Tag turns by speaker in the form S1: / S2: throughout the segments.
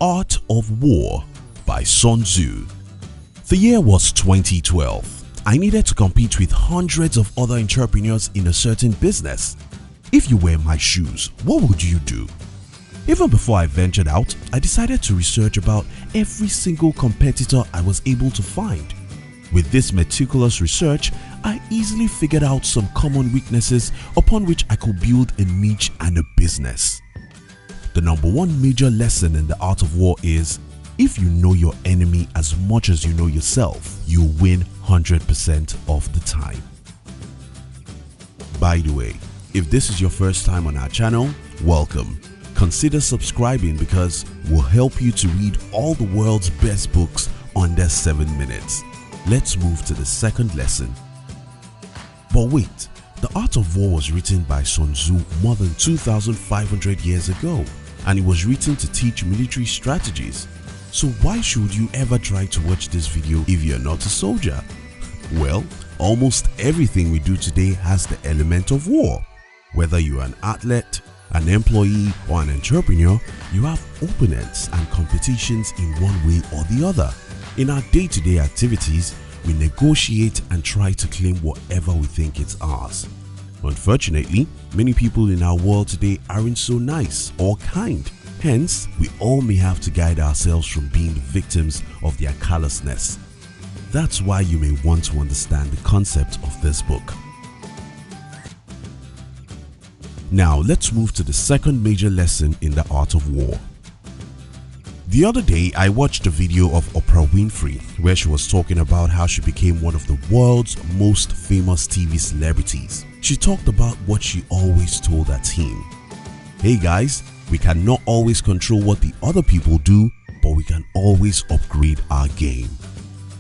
S1: Art of War by Sun Tzu. The year was 2012. I needed to compete with hundreds of other entrepreneurs in a certain business. If you were in my shoes, what would you do? Even before I ventured out, I decided to research about every single competitor I was able to find. With this meticulous research, I easily figured out some common weaknesses upon which I could build a niche and a business. The number one major lesson in the art of war is, if you know your enemy as much as you know yourself, you win 100% of the time. By the way, if this is your first time on our channel, welcome. Consider subscribing because we'll help you to read all the world's best books under 7 minutes. Let's move to the second lesson. But wait, the Art of War was written by Sun Tzu more than 2,500 years ago, and it was written to teach military strategies. So why should you ever try to watch this video if you're not a soldier? Well, almost everything we do today has the element of war. Whether you're an athlete, an employee, or an entrepreneur, you have opponents and competitions in one way or the other. In our day-to-day activities, we negotiate and try to claim whatever we think is ours. Unfortunately, many people in our world today aren't so nice or kind. Hence, we all may have to guide ourselves from being the victims of their callousness. That's why you may want to understand the concept of this book. Now, let's move to the second major lesson in the art of war. The other day, I watched a video of Oprah Winfrey where she was talking about how she became one of the world's most famous TV celebrities. She talked about what she always told her team. Hey guys, we cannot always control what the other people do, but we can always upgrade our game.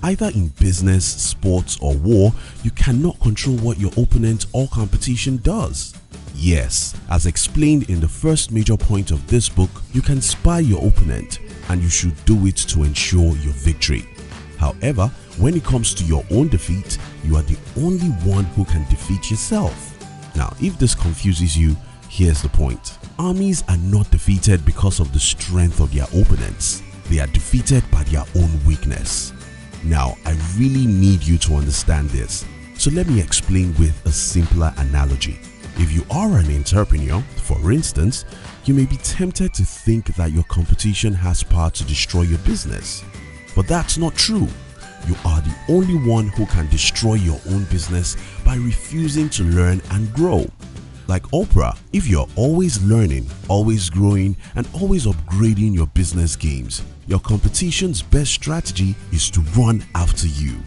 S1: Either in business, sports, or war, you cannot control what your opponent or competition does. Yes, as explained in the first major point of this book, you can spy your opponent and you should do it to ensure your victory. However, when it comes to your own defeat, you are the only one who can defeat yourself. Now, if this confuses you, here's the point. Armies are not defeated because of the strength of their opponents. They are defeated by their own weakness. Now, I really need you to understand this. So let me explain with a simpler analogy. If you are an entrepreneur, for instance, you may be tempted to think that your competition has power to destroy your business. But that's not true. You are the only one who can destroy your own business by refusing to learn and grow. Like Oprah, if you're always learning, always growing, and always upgrading your business games, your competition's best strategy is to run after you.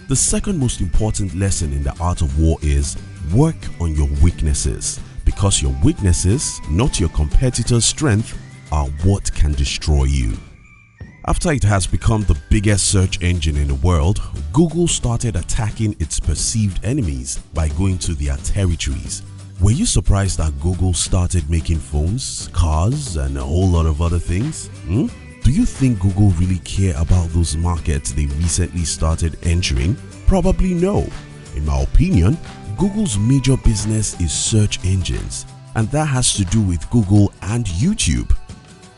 S1: The second most important lesson in the art of war is work on your weaknesses, because your weaknesses, not your competitor's strength, are what can destroy you. After it has become the biggest search engine in the world, Google started attacking its perceived enemies by going to their territories. Were you surprised that Google started making phones, cars, and a whole lot of other things? Do you think Google really care about those markets they recently started entering? Probably no. In my opinion, Google's major business is search engines, and that has to do with Google and YouTube.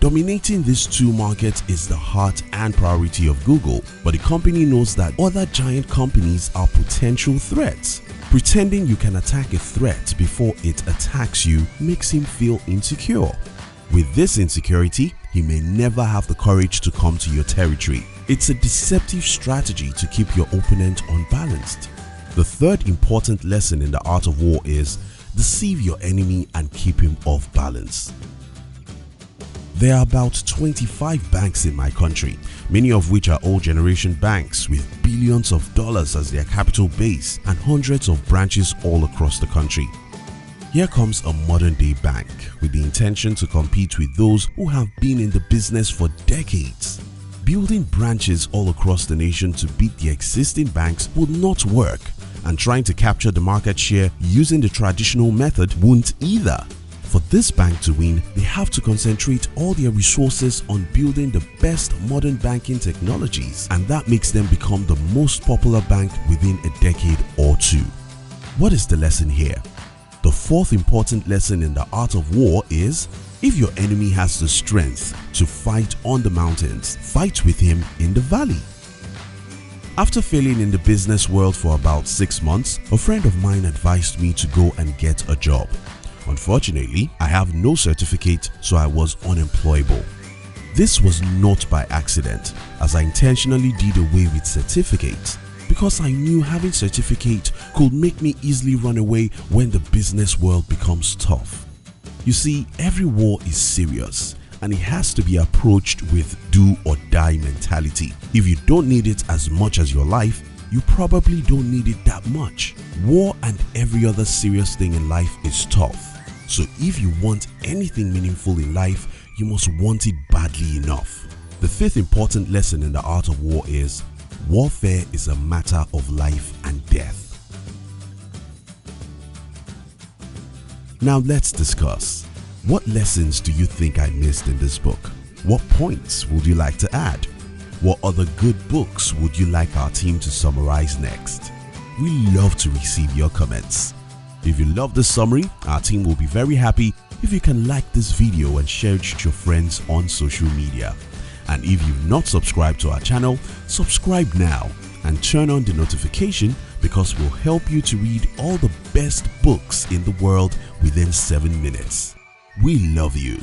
S1: Dominating these two markets is the heart and priority of Google, but the company knows that other giant companies are potential threats. Pretending you can attack a threat before it attacks you makes him feel insecure. With this insecurity, he may never have the courage to come to your territory. It's a deceptive strategy to keep your opponent unbalanced. The third important lesson in the art of war is deceive your enemy and keep him off balance. There are about 25 banks in my country, many of which are old generation banks with billions of dollars as their capital base and hundreds of branches all across the country. Here comes a modern day bank with the intention to compete with those who have been in the business for decades. Building branches all across the nation to beat the existing banks will not work, and trying to capture the market share using the traditional method won't either. For this bank to win, they have to concentrate all their resources on building the best modern banking technologies, and that makes them become the most popular bank within a decade or two. What is the lesson here? The fourth important lesson in the art of war is If your enemy has the strength to fight on the mountains, fight with him in the valley. After failing in the business world for about 6 months, a friend of mine advised me to go and get a job. Unfortunately, I have no certificate, so I was unemployable. This was not by accident, as I intentionally did away with certificates because I knew having certificate could make me easily run away when the business world becomes tough. You see, every war is serious and it has to be approached with do or die mentality. If you don't need it as much as your life, you probably don't need it that much. War and every other serious thing in life is tough. So if you want anything meaningful in life, you must want it badly enough. The fifth important lesson in the art of war is warfare is a matter of life and death. Now let's discuss. What lessons do you think I missed in this book? What points would you like to add? What other good books would you like our team to summarize next? We love to receive your comments. If you love this summary, our team will be very happy if you can like this video and share it with your friends on social media. And if you've not subscribed to our channel, subscribe now and turn on the notification because we'll help you to read all the best books in the world within 7 minutes. We love you.